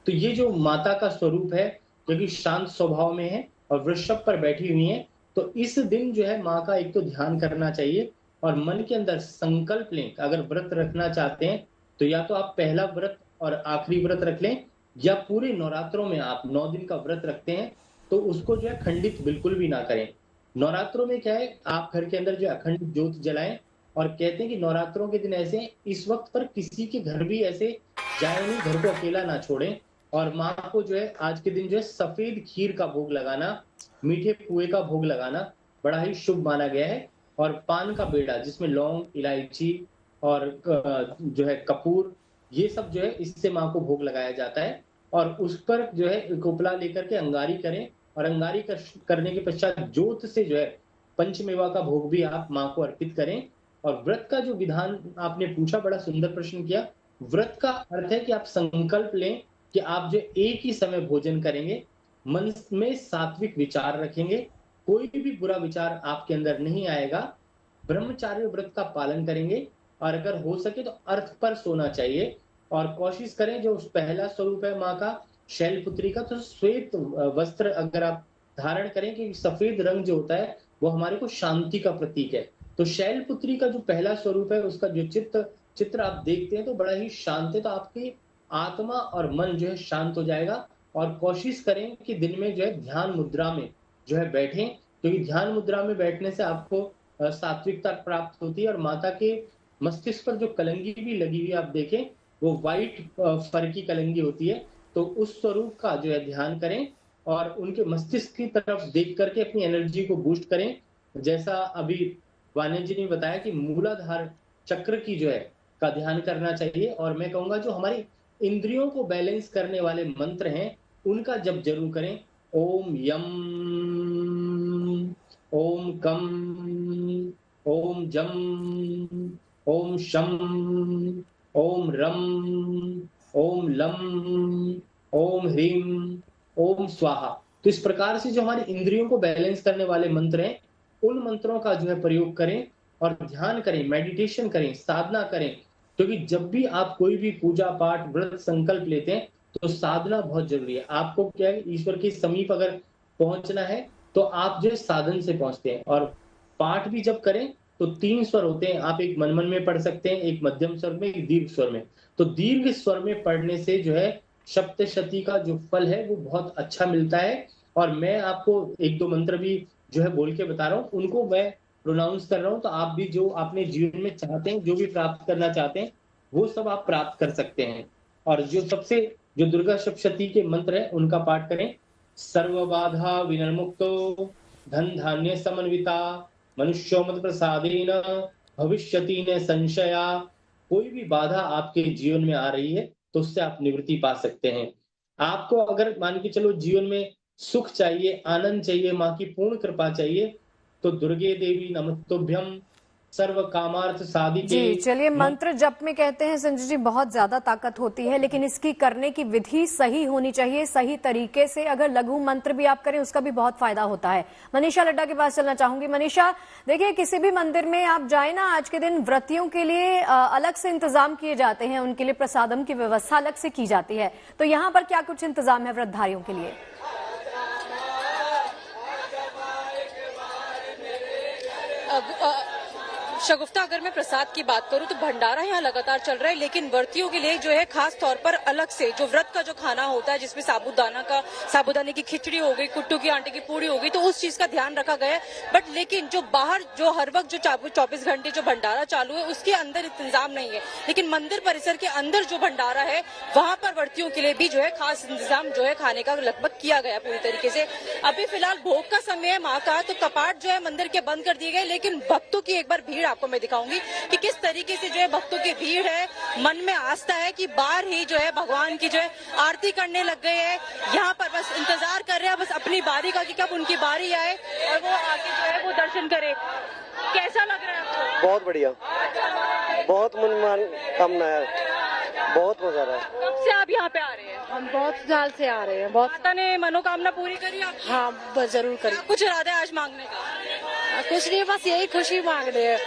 तो ये जो माता का स्वरूप है, क्योंकि शांत स्वभाव में है और वृषभ पर बैठी हुई है, तो इस दिन जो है माँ का एक तो ध्यान करना चाहिए और मन के अंदर संकल्प लें। अगर व्रत रखना चाहते हैं तो या तो आप पहला व्रत और आखिरी व्रत रख लें, या पूरे नवरात्रों में आप 9 दिन का व्रत रखते हैं तो उसको जो है खंडित बिल्कुल भी ना करें। नवरात्रों में क्या है, आप घर के अंदर जो अखंड ज्योत जलाएं, और कहते हैं कि नवरात्रों के दिन ऐसे, इस वक्त पर किसी के घर भी ऐसे जाए नहीं, घर को अकेला ना छोड़ें। और माँ को जो है आज के दिन जो है सफेद खीर का भोग लगाना, मीठे पुए का भोग लगाना बड़ा ही शुभ माना गया है। और पान का बेड़ा, जिसमें लौंग, इलायची और जो है कपूर, ये सब जो है इससे माँ को भोग लगाया जाता है। और उस पर जो है उपला लेकर के अंगारी करें, और अंगारी करने के पश्चात ज्योत से जो है पंचमेवा का भोग भी आप माँ को अर्पित करें। और व्रत का जो विधान आपने पूछा, बड़ा सुंदर प्रश्न किया। व्रत का अर्थ है कि आप संकल्प लें कि आप जो एक ही समय भोजन करेंगे, मन में सात्विक विचार रखेंगे, कोई भी बुरा विचार आपके अंदर नहीं आएगा, ब्रह्मचार्य व्रत का पालन करेंगे, और अगर हो सके तो अर्थ पर सोना चाहिए। और कोशिश करें, जो पहला स्वरूप है माँ का शैलपुत्री का, तो श्वेत वस्त्र अगर आप धारण करें, कि सफेद रंग जो होता है वो हमारे को शांति का प्रतीक है। तो शैलपुत्री का जो पहला स्वरूप है, उसका जो चित्र आप देखते हैं तो बड़ा ही शांत है। तो आपकी आत्मा और मन जो है शांत हो जाएगा। और कोशिश करें कि दिन में जो है ध्यान मुद्रा में जो है बैठें, क्योंकि ध्यान मुद्रा में बैठने से आपको सात्विकता प्राप्त होती है। और माता के मस्तिष्क पर जो कलंगी भी लगी हुई आप देखें, वो व्हाइट फर की कलंगी होती है। तो उस स्वरूप का जो है ध्यान करें और उनके मस्तिष्क की तरफ देख करके अपनी एनर्जी को बूस्ट करें। जैसा अभी वाणी जी ने बताया कि मूलाधार चक्र की जो है का ध्यान करना चाहिए। और मैं कहूंगा जो हमारी इंद्रियों को बैलेंस करने वाले मंत्र हैं, उनका जप जरूर करें। ओम यम, ओम कम, ओम जम, ओम शम, ओम रम, ओम लम, ओम ह्रीम, ओम स्वाहा। तो इस प्रकार से जो हमारी इंद्रियों को बैलेंस करने वाले मंत्र हैं, उन मंत्रों का जो है प्रयोग करें और ध्यान करें, मेडिटेशन करें, साधना करें। क्योंकि जब भी आप कोई भी पूजा पाठ व्रत संकल्प लेते हैं तो साधना बहुत जरूरी है। आपको क्या है, ईश्वर के समीप अगर पहुंचना है तो आप जो है साधन से पहुंचते हैं। और पाठ भी जब करें तो 3 स्वर होते हैं, आप एक मनमन में पढ़ सकते हैं, एक मध्यम स्वर में, एक दीर्घ स्वर में। तो दीर्घ स्वर में पढ़ने से जो है सप्तशती का जो फल है वो बहुत अच्छा मिलता है। और मैं आपको 1-2 मंत्र भी जो है बोल के बता रहा हूँ, उनको मैं प्रोनाउंस कर रहा हूँ, तो आप भी जो अपने जीवन में चाहते हैं, जो भी प्राप्त करना चाहते हैं, वो सब आप प्राप्त कर सकते हैं। और जो दुर्गा सप्तशती के मंत्र है उनका पाठ करें। सर्व बाधा विनिर्मुक्तो धन धान्य समन्विता मनुष्यो मत प्रसादेन भविष्यति न संशया। कोई भी बाधा आपके जीवन में आ रही है तो उससे आप निवृत्ति पा सकते हैं। आपको अगर मान के चलो जीवन में सुख चाहिए, आनंद चाहिए, माँ की पूर्ण कृपा चाहिए, तो दुर्गे देवी नमस्तुभ्यम सर्व कामार्थ साधिके। जी चलिए, मंत्र जप में कहते हैं संजय जी बहुत ज्यादा ताकत होती है, लेकिन इसकी करने की विधि सही होनी चाहिए, सही तरीके से। अगर लघु मंत्र भी आप करें उसका भी बहुत फायदा होता है। मनीषा लड्डा के पास चलना चाहूंगी। मनीषा, देखिए किसी भी मंदिर में आप जाए ना, आज के दिन व्रतियों के लिए अलग से इंतजाम किए जाते हैं, उनके लिए प्रसादम की व्यवस्था अलग से की जाती है। तो यहाँ पर क्या कुछ इंतजाम है व्रतधारियों के लिए? शगुफ्ता, अगर मैं प्रसाद की बात करूं तो भंडारा यहाँ लगातार चल रहा है, लेकिन व्रतियों के लिए जो है खास तौर पर अलग से जो व्रत का जो खाना होता है, जिसमें साबूदाने की खिचड़ी हो गई, कुट्टू की आटे की पूड़ी हो गई, तो उस चीज का ध्यान रखा गया है। बट लेकिन जो बाहर जो हर वक्त जो 24 घंटे जो भंडारा चालू है उसके अंदर इंतजाम नहीं है, लेकिन मंदिर परिसर के अंदर जो भंडारा है वहां पर व्रतियों के लिए भी जो है खास इंतजाम जो है खाने का लगभग किया गया पूरी तरीके से। अभी फिलहाल भोग का समय है माँ का, तो कपाट जो है मंदिर के बंद कर दिए गए, लेकिन भक्तों की एक बार भीड़ आपको मैं दिखाऊंगी कि किस तरीके से जो है भक्तों की भीड़ है, मन में आस्था है कि बाहर ही जो है भगवान की जो है आरती करने लग गए हैं। यहाँ पर बस इंतजार कर रहे हैं बस अपनी बारी का कि कब उनकी बारी आए और वो आके जो है वो दर्शन करे। कैसा लग रहा है आपको? बहुत बढ़िया, बहुत मनोकामना है, बहुत मजा आ रहा है। कब से आप यहाँ पे आ रहे हैं? हम बहुत साल से आ रहे हैं। बहुत माता ने मनोकामना पूरी करी आपकी? हाँ जरूर करी। कुछ इरादा है आज मांगने का? कुछ नहीं, बस यही खुशी मांग रहे हैं।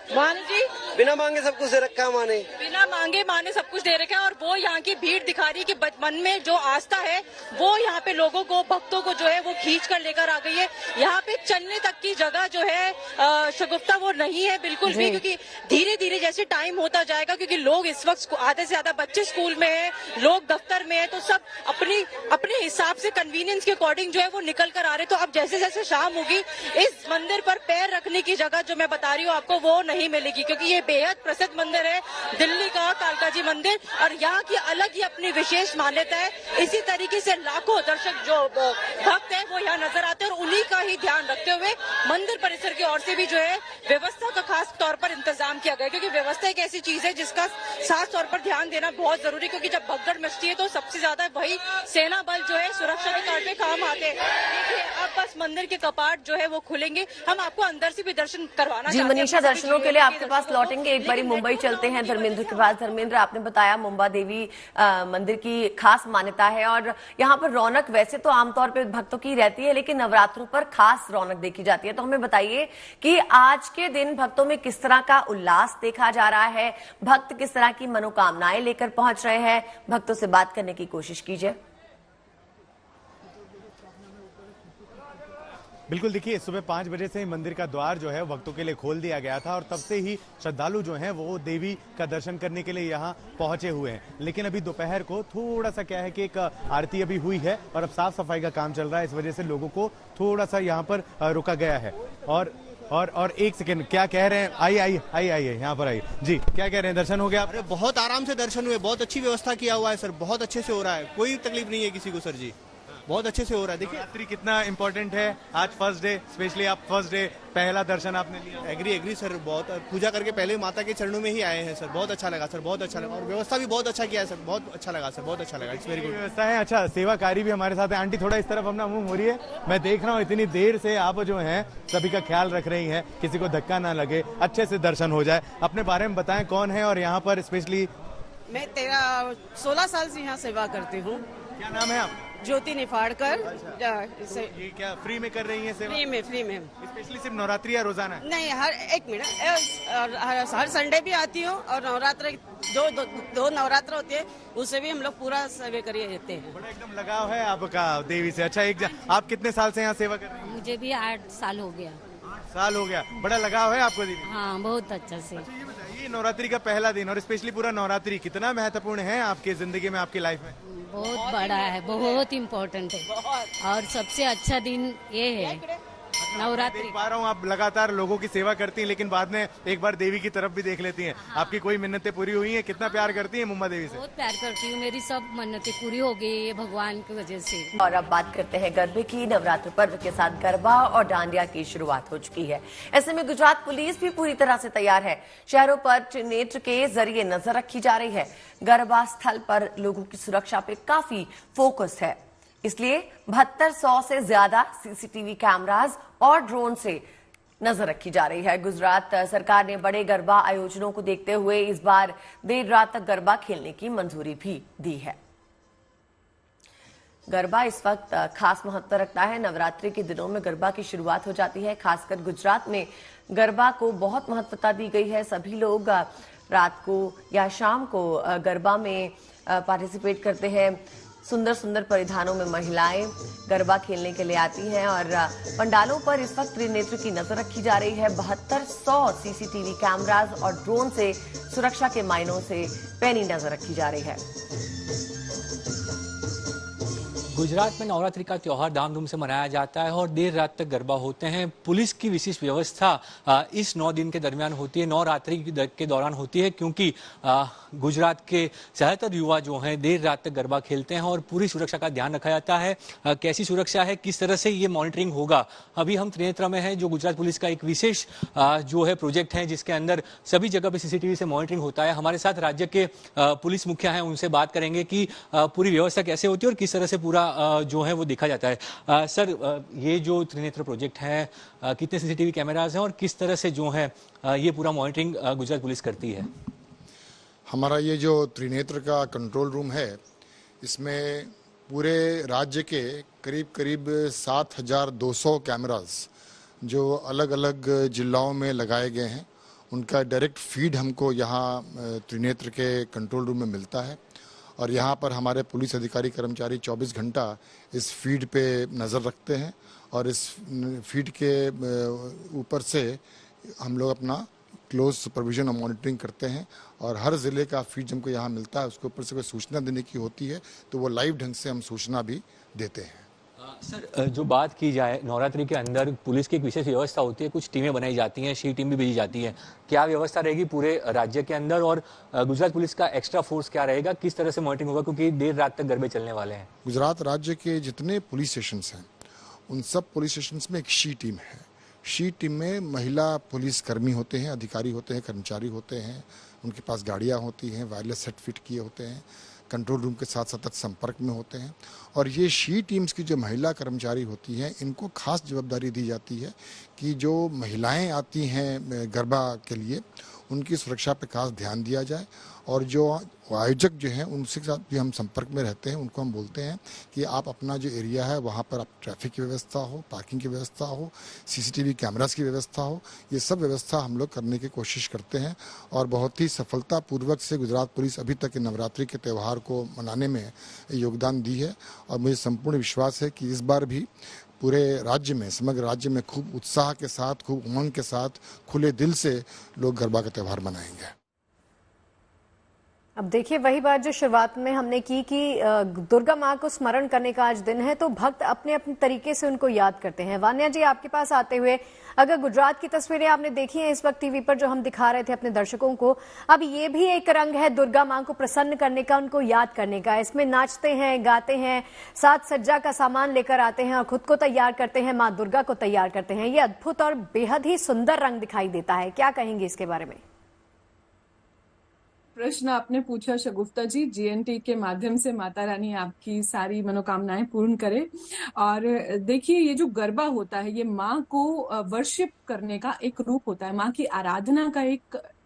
मान जी बिना मांगे सब कुछ दे रखा है माने, बिना मांगे माँ ने सब कुछ दे रखा है। और वो यहाँ की भीड़ दिखा रही है कि मन में जो आस्था है वो यहाँ पे लोगों को, भक्तों को जो है वो खींच कर लेकर आ गई है। यहाँ पे चलने तक की जगह जो है शगुफ्ता वो नहीं है बिल्कुल भी, क्योंकि धीरे धीरे जैसे टाइम होता जाएगा, क्योंकि लोग इस वक्त आधे से ज्यादा बच्चे स्कूल में है, लोग दफ्तर में है, तो सब अपने हिसाब से कन्वीनियंस के अकॉर्डिंग जो है वो निकल कर आ रहे। तो अब जैसे जैसे शाम होगी इस मंदिर पर पैर रखने की जगह जो मैं बता रही हूँ आपको वो नहीं मिलेगी, क्योंकि ये बेहद प्रसिद्ध मंदिर है दिल्ली का कालका जी मंदिर, और यहाँ की अलग ही अपनी विशेष मान्यता है। इसी तरीके से लाखों दर्शक जो भक्त है वो यहाँ नजर आते हैं, और उन्हीं का ही ध्यान रखते हुए मंदिर परिसर की ओर से भी जो है व्यवस्था का खास तौर पर इंतजाम किया गया, क्योंकि व्यवस्था एक ऐसी चीज है जिसका खास तौर पर ध्यान देना बहुत जरूरी, क्योंकि जब भगदड़ मचती है तो सबसे ज्यादा वही सेना बल जो है सुरक्षा के तौर पे काम आते हैं। देखिए अब बस मंदिर के कपाट जो है वो खुलेंगे, हम आपको अंदर से भी दर्शन करवाना जी। मनीषा, दर्शनों के लिए आपके पास लौटेंगे, एक बारी मुंबई चलते हैं धर्मेंद्र के पास। धर्मेंद्र, आपने बताया मुंबा देवी मंदिर की खास मान्यता है और यहाँ पर रौनक वैसे तो आमतौर पर भक्तों की रहती है, लेकिन नवरात्रों पर खास रौनक देखी जाती है। तो हमें बताइए कि आज के दिन भक्तों में किस तरह का उल्लास देखा जा रहा है, भक्त किस तरह की मनोकामनाएं लेकर पहुंच रहे हैं, भक्तों से बात करने की कोशिश कीजिए। बिल्कुल, देखिए सुबह 5 बजे से ही मंदिर का द्वार जो है भक्तों के लिए खोल दिया गया था और तब से ही श्रद्धालु जो हैं वो देवी का दर्शन करने के लिए यहाँ पहुंचे हुए हैं। लेकिन अभी दोपहर को थोड़ा सा क्या है कि एक आरती अभी हुई है और अब साफ सफाई का काम चल रहा है, इस वजह से लोगों को थोड़ा सा यहाँ पर रुका गया है। और एक सेकेंड, क्या कह रहे हैं? आइए यहाँ पर आइए जी, क्या कह रहे हैं? दर्शन हो गया? अरे बहुत आराम से दर्शन हुए, बहुत अच्छी व्यवस्था किया हुआ है सर, बहुत अच्छे से हो रहा है, कोई तकलीफ नहीं है किसी को सर जी, बहुत अच्छे से हो रहा है। देखिए नवरात्रि कितना इंपॉर्टेंट है, आज फर्स्ट डे, स्पेशली आप फर्स्ट डे पहला दर्शन आपने लिया। एग्री सर, बहुत पूजा करके पहले माता के चरणों में ही आए हैं सर, बहुत अच्छा लगा सर, बहुत अच्छा लगा, और व्यवस्था भी बहुत अच्छा किया है सर, बहुत अच्छा लगा सर, बहुत अच्छा लगा, इट्स वेरी गुड व्यवस्था है। अच्छा, सेवाकारी भी हमारे साथ है। आंटी थोड़ा इस तरफ अपना मुंह मोड़िए, मैं देख रहा हूँ इतनी देर से आप जो हैं सभी का ख्याल रख रही हैं, किसी को धक्का ना लगे, अच्छे से दर्शन हो जाए। अपने बारे में बताएं, कौन है और यहाँ पर स्पेशली? मैं 16 साल से यहाँ सेवा करती हूँ। क्या नाम है आप? ज्योति निफाड़कर। ये क्या फ्री में कर रही हैं सेवा? फ्री में स्पेशली सिर्फ नवरात्रि या रोजाना? नहीं, एक मिनट, हर संडे भी आती हूँ, और नवरात्र दो नवरात्र होते हैं, उससे भी हम लोग पूरा सेवा करिए देते हैं। बड़ा एकदम लगाव है आपका देवी से। अच्छा, आप कितने साल से यहाँ सेवा कर रही हैं? मुझे भी 8 साल हो गया। 8 साल हो गया, बड़ा लगाव है आपको दीदी? हाँ, बहुत अच्छा से। अच्छा, ये बताइए, नवरात्रि का पहला दिन और स्पेशली पूरा नवरात्रि कितना महत्वपूर्ण है आपके जिंदगी में, आपकी लाइफ में? बहुत बड़ा है, बहुत इम्पोर्टेंट है और सबसे अच्छा दिन ये है नवरात्रि। देख पा रहा हूँ आप लगातार लोगों की सेवा करती हैं, लेकिन बाद में एक बार देवी की तरफ भी देख लेती हैं। हाँ। आपकी कोई मिन्नतें पूरी हुई हैं? कितना प्यार करती हैं मुम्बा देवी से? बहुत प्यार करती हूँ, मेरी सब मन्नतें पूरी हो गई है भगवान की वजह से। और अब बात करते हैं गरबे की। नवरात्र पर्व के साथ गरबा और डांडिया की शुरुआत हो चुकी है। ऐसे में गुजरात पुलिस भी पूरी तरह से तैयार है। शहरों पर त्रिनेत्र के जरिए नजर रखी जा रही है। गरबा स्थल पर लोगों की सुरक्षा पे काफी फोकस है, इसलिए 7200 से ज्यादा सीसीटीवी कैमरास और ड्रोन से नजर रखी जा रही है। गुजरात सरकार ने बड़े गरबा आयोजनों को देखते हुए इस बार देर रात तक गरबा खेलने की मंजूरी भी दी है। गरबा इस वक्त खास महत्व रखता है। नवरात्रि के दिनों में गरबा की शुरुआत हो जाती है। खासकर गुजरात में गरबा को बहुत महत्वता दी गई है। सभी लोग रात को या शाम को गरबा में पार्टिसिपेट करते हैं। सुंदर सुंदर परिधानों में महिलाएं गरबा खेलने के लिए आती हैं और पंडालों पर इस वक्त त्रिनेत्र की नजर रखी जा रही है। 7200 सीसीटीवी कैमरास और ड्रोन से सुरक्षा के मायनों से पैनी नजर रखी जा रही है। गुजरात में नवरात्रि का त्योहार धामधूम से मनाया जाता है और देर रात तक गरबा होते हैं। पुलिस की विशेष व्यवस्था इस 9 दिन के दरमियान होती है, नवरात्रि के दौरान होती है, क्योंकि गुजरात के ज्यादातर युवा जो हैं देर रात तक गरबा खेलते हैं और पूरी सुरक्षा का ध्यान रखा जाता है। कैसी सुरक्षा है, किस तरह से ये मॉनिटरिंग होगा, अभी हम त्रिनेत्र में हैं, जो गुजरात पुलिस का एक विशेष जो है प्रोजेक्ट है, जिसके अंदर सभी जगह पे सीसीटीवी से मॉनिटरिंग होता है। हमारे साथ राज्य के पुलिस मुखिया हैं, उनसे बात करेंगे कि पूरी व्यवस्था कैसे होती है और किस तरह से पूरा जो है वो देखा जाता है। सर, ये जो त्रिनेत्र प्रोजेक्ट है, कितने सीसीटीवी कैमरास हैं और किस तरह से जो है ये पूरा मॉनिटरिंग गुजरात पुलिस करती है? हमारा ये जो त्रिनेत्र का कंट्रोल रूम है, इसमें पूरे राज्य के करीब 7200 कैमरास जो अलग अलग जिलाओं में लगाए गए हैं, उनका डायरेक्ट फीड हमको यहाँ त्रिनेत्र के कंट्रोल रूम में मिलता है और यहाँ पर हमारे पुलिस अधिकारी कर्मचारी 24 घंटा इस फीड पे नज़र रखते हैं और इस फीड के ऊपर से हम लोग अपना क्लोज सुपरविजन और मॉनिटरिंग करते हैं और हर ज़िले का फीड हमको यहाँ मिलता है। उसके ऊपर से कोई सूचना देने की होती है तो वो लाइव ढंग से हम सूचना भी देते हैं। सर, जो बात की जाए, नवरात्रि के अंदर पुलिस की एक विशेष व्यवस्था होती है, कुछ टीमें बनाई जाती हैं, शी टीम भी भेजी जाती है। क्या व्यवस्था रहेगी पूरे राज्य के अंदर और गुजरात पुलिस का एक्स्ट्रा फोर्स क्या रहेगा, किस तरह से मॉनिटरिंग होगा, क्योंकि देर रात तक गरबे चलने वाले हैं? गुजरात राज्य के जितने पुलिस स्टेशन हैं, उन सब पुलिस स्टेशन में एक शी टीम है। शी टीम में महिला पुलिस कर्मी होते हैं, अधिकारी होते हैं, कर्मचारी होते हैं, उनके पास गाड़ियाँ होती हैं, वायरलेस सेट फिट किए होते हैं, कंट्रोल रूम के साथ सतत संपर्क में होते हैं और ये शी टीम्स की जो महिला कर्मचारी होती हैं, इनको खास जवाबदारी दी जाती है कि जो महिलाएं आती हैं गरबा के लिए, उनकी सुरक्षा पे खास ध्यान दिया जाए और जो आयोजक जो हैं उनके साथ भी हम संपर्क में रहते हैं। उनको हम बोलते हैं कि आप अपना जो एरिया है वहाँ पर आप ट्रैफिक की व्यवस्था हो, पार्किंग की व्यवस्था हो, सीसीटीवी कैमरास की व्यवस्था हो, ये सब व्यवस्था हम लोग करने की कोशिश करते हैं और बहुत ही सफलतापूर्वक से गुजरात पुलिस अभी तक नवरात्रि के त्यौहार को मनाने में योगदान दी है और मुझे संपूर्ण विश्वास है कि इस बार भी पूरे राज्य में, समग्र राज्य में खूब उत्साह के साथ, खूब उमंग के साथ, खुले दिल से लोग गरबा का त्यौहार मनाएंगे। अब देखिए, वही बात जो शुरुआत में हमने की कि दुर्गा माँ को स्मरण करने का आज दिन है, तो भक्त अपने अपने तरीके से उनको याद करते हैं। वान्या जी, आपके पास आते हुए, अगर गुजरात की तस्वीरें आपने देखी हैं इस वक्त टीवी पर जो हम दिखा रहे थे अपने दर्शकों को, अब ये भी एक रंग है दुर्गा माँ को प्रसन्न करने का, उनको याद करने का। इसमें नाचते हैं, गाते हैं, साथ सज्जा का सामान लेकर आते हैं और खुद को तैयार करते हैं, माँ दुर्गा को तैयार करते हैं। ये अद्भुत और बेहद ही सुंदर रंग दिखाई देता है। क्या कहेंगे इसके बारे में? प्रश्न आपने पूछा शगुफ्ता जी, जीएनटी के माध्यम से माता रानी आपकी सारी मनोकामनाएं पूर्ण करे। और देखिए, ये जो गरबा होता है, ये माँ को वर्शिप करने का एक रूप होता है, माँ की आराधना का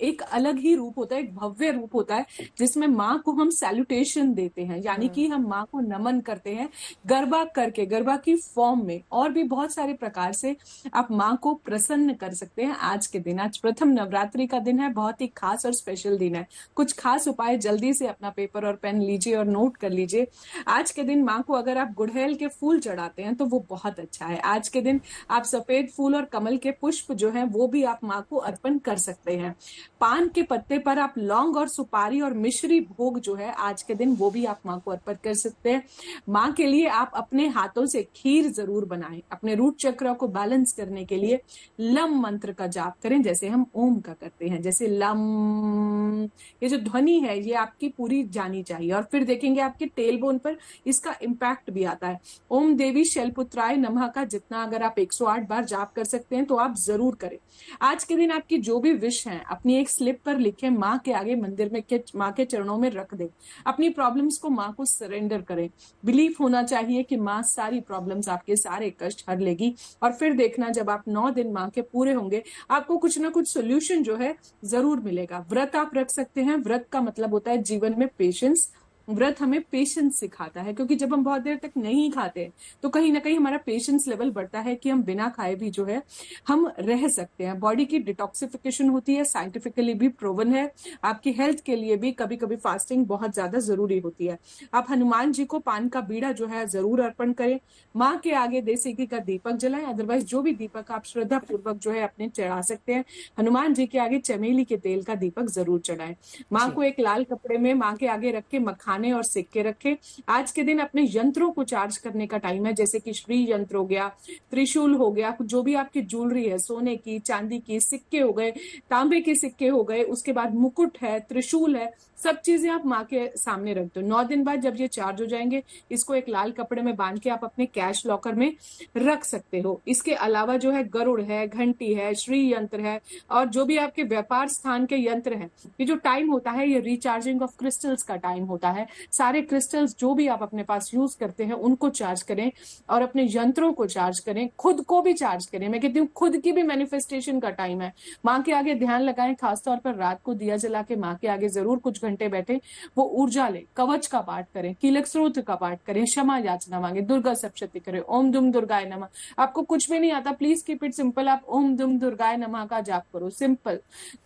एक अलग ही रूप होता है, एक भव्य रूप होता है, जिसमें माँ को हम सैल्यूटेशन देते हैं, यानी कि हम माँ को नमन करते हैं गरबा करके, गरबा की फॉर्म में। और भी बहुत सारे प्रकार से आप माँ को प्रसन्न कर सकते हैं आज के दिन। आज प्रथम नवरात्रि का दिन है, बहुत ही खास और स्पेशल दिन है। कुछ खास उपाय जल्दी से अपना पेपर और पेन लीजिए और नोट कर लीजिए। आज के दिन माँ को अगर आप गुड़हल के फूल चढ़ाते हैं तो वो बहुत अच्छा है। आज के दिन आप सफेद फूल और कमल के पुष्प जो हैं वो भी आप माँ को अर्पण कर सकते हैं। पान के पत्ते पर आप लौंग और सुपारी और मिश्री भोग जो है आज के दिन वो भी आप माँ को अर्पण कर सकते हैं। माँ के लिए आप अपने हाथों से खीर जरूर बनाएं। अपने रूट चक्र को बैलेंस करने के लिए लम मंत्र का जाप करें, जैसे हम ओम का करते हैं। जैसे लम, ये जो ध्वनि है ये आपकी पूरी जानी चाहिए। और फिर देखेंगे आपके टेल बोन पर इसका इम्पैक्ट भी आता है। ओम देवी शैलपुत्राय नमः का जितना अगर आप 108 बार जाप कर सकते हैं तो आप जरूर करें। आज के दिन आपकी जो भी विश है अपनी एक स्लिप पर लिखें, माँ के आगे मंदिर में माँ के चरणों में रख दें। अपनी प्रॉब्लम्स को माँ को सरेंडर करें। बिलीफ होना चाहिए कि माँ सारी प्रॉब्लम्स, आपके सारे कष्ट हर लेगी। और फिर देखना जब आप 9 दिन माँ के पूरे होंगे आपको कुछ ना कुछ सोल्यूशन जो है जरूर मिलेगा। व्रत आप रख सकते हैं। व्रत का मतलब होता है जीवन में पेशेंस। व्रत हमें पेशेंस सिखाता है, क्योंकि जब हम बहुत देर तक नहीं खाते तो कहीं ना कहीं हमारा पेशेंस लेवल बढ़ता है कि हम बिना खाए भी जो है हम रह सकते हैं। बॉडी की डिटॉक्सिफिकेशन होती है, साइंटिफिकली भी प्रूवन है। आपकी हेल्थ के लिए भी कभी कभी फास्टिंग बहुत ज्यादा जरूरी होती है। आप हनुमान जी को पान का बीड़ा जो है जरूर अर्पण करें। माँ के आगे देसी घी का दीपक जलाएं, अदरवाइज जो भी दीपक आप श्रद्धा पूर्वक जो है अपने चढ़ा सकते हैं। हनुमान जी के आगे चमेली के तेल का दीपक जरूर चढ़ाएं। माँ को एक लाल कपड़े में माँ के आगे रख के मखाने और सिक्के रखें। आज के दिन अपने यंत्रों को चार्ज करने का टाइम है, जैसे कि श्री यंत्र हो गया, त्रिशूल हो गया, जो भी आपकी ज्वेलरी है, सोने की, चांदी की, सिक्के हो गए, तांबे के सिक्के हो गए, उसके बाद मुकुट है, त्रिशूल है, सब चीजें आप माँ के सामने रख दो। 9 दिन बाद जब ये चार्ज हो जाएंगे इसको एक लाल कपड़े में बांध के आप अपने कैश लॉकर में रख सकते हो। इसके अलावा जो है गरुड़ है, घंटी है, श्री यंत्र है और जो भी आपके व्यापार स्थान के यंत्र हैं, ये जो टाइम होता है ये रिचार्जिंग ऑफ क्रिस्टल्स का टाइम होता है। सारे क्रिस्टल्स जो भी आप अपने पास यूज करते हैं उनको चार्ज करें और अपने यंत्रों को चार्ज करें, खुद को भी चार्ज करें। मैं कहती हूँ खुद की भी मैनिफेस्टेशन का टाइम है। माँ के आगे ध्यान लगाएं, खासतौर पर रात को दिया जला के माँ के आगे जरूर कुछ घंटे बैठे, वो ऊर्जा ले, कवच का पाठ करें, कीलक स्रोत का पाठ करें, क्षमा याचना मांगे, दुर्गा सप्तशती करें, ओम दुम दुर्गाय नमः। आपको कुछ भी नहीं आता, प्लीज कीप इट सिंपल। आप ओम दुम दुर्गाय नमः का जाप करो, सिंपल,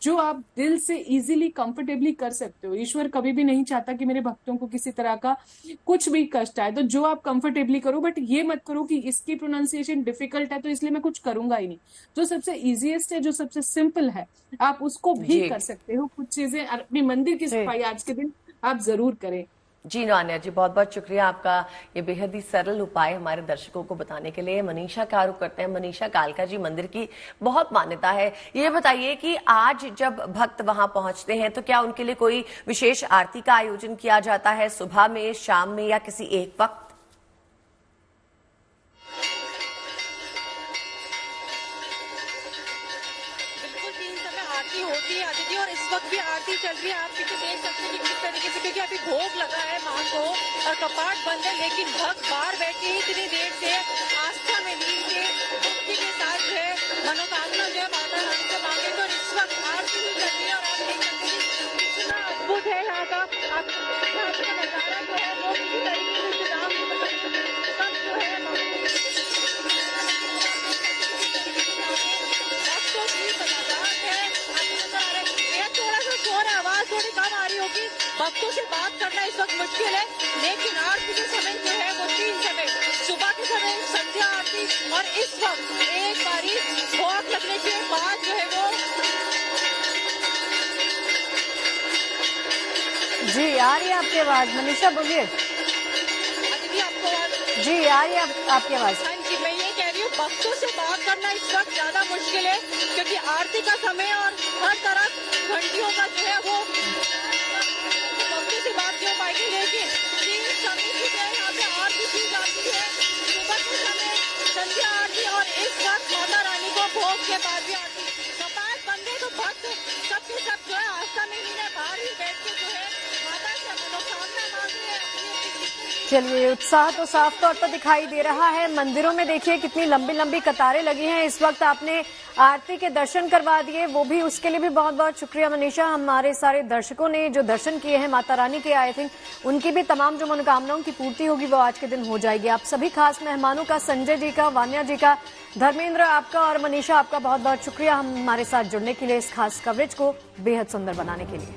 जो आप दिल से इजीली कंफर्टेबली कर सकते हो। ईश्वर कभी भी नहीं चाहता कि मेरे भक्तों को किसी तरह का कुछ भी कष्ट आए, तो जो आप कंफर्टेबली करो, बट ये मत करो कि इसकी प्रोनाउंसिएशन डिफिकल्ट है तो इसलिए मैं कुछ करूंगा ही नहीं। जो सबसे इजीएस्ट है, जो सबसे सिंपल है, आप उसको भी कर सकते हो। कुछ चीजें, अपनी मंदिर की सफाई आज के दिन आप जरूर करें। जी नान्या जी, बहुत बहुत शुक्रिया आपका ये बेहद ही सरल उपाय हमारे दर्शकों को बताने के लिए। मनीषा का आरोप करते हैं, मनीषा कालका जी मंदिर की बहुत मान्यता है। ये बताइए कि आज जब भक्त वहां पहुंचते हैं तो क्या उनके लिए कोई विशेष आरती का आयोजन किया जाता है, सुबह में, शाम में या किसी एक वक्त? होती है आदित्य, और इस वक्त भी आरती चल रही है। आप पीछे देख सकते हैं कि किस तरीके से, क्योंकि अभी भोग लगा है मां को और कपाट बंद है, लेकिन भक्त बाहर बैठे ही इतनी देर से आस्था में लीन थे, भक्ति के साथ जो है मनोकामना जो है माता रानी से मांगे। तो इस वक्त आरती भी चल रही है और आप देख सकते हैं कितना अद्भुत है यहाँ का नजारा जो है वो किसी तरीके से राम सब जो है थोड़ी कम आ रही होगी। भक्तों से बात करना इस वक्त मुश्किल है, लेकिन आरती के समय जो है वो 3 समय, सुबह के समय संध्या आरती और इस वक्त एक बारी भोग लगने के बाद जो है वो। जी आ रही है आपकी आवाज, मनीषा बोलिए। अदिति आपको आवाज? जी आ रही है आपकी आवाज। हाँ जी, मैं ये कह रही हूँ भक्तों से बात करना इस वक्त ज्यादा मुश्किल है, क्योंकि आरती का समय और हर तरफ घंटियों का जो है वो भक्तों से बात नहीं हो पाएगी। लेकिन 3 समय की जो है यहाँ पे आरती की जाती है, सुबह के समय संध्या आरती और इस वक्त माता रानी को भोग के बाद भी आरती। कपाट बंद है तो भक्त सबके सब जो है आस्था में ही बाहर ही बैठ के जो है माता से मनोकामना मांग रहे हैं। चलिए, उत्साह तो साफ तौर पर दिखाई दे रहा है। मंदिरों में देखिए कितनी लंबी लंबी कतारें लगी हैं। इस वक्त आपने आरती के दर्शन करवा दिए, वो भी उसके लिए भी बहुत बहुत शुक्रिया मनीषा। हमारे सारे दर्शकों ने जो दर्शन किए हैं माता रानी के, आई थिंक उनकी भी तमाम जो मनोकामनाओं की पूर्ति होगी वो आज के दिन हो जाएगी। आप सभी खास मेहमानों का, संजय जी का, वान्या जी का, धर्मेंद्र आपका और मनीषा आपका बहुत बहुत शुक्रिया हमारे साथ जुड़ने के लिए, इस खास कवरेज को बेहद सुंदर बनाने के लिए।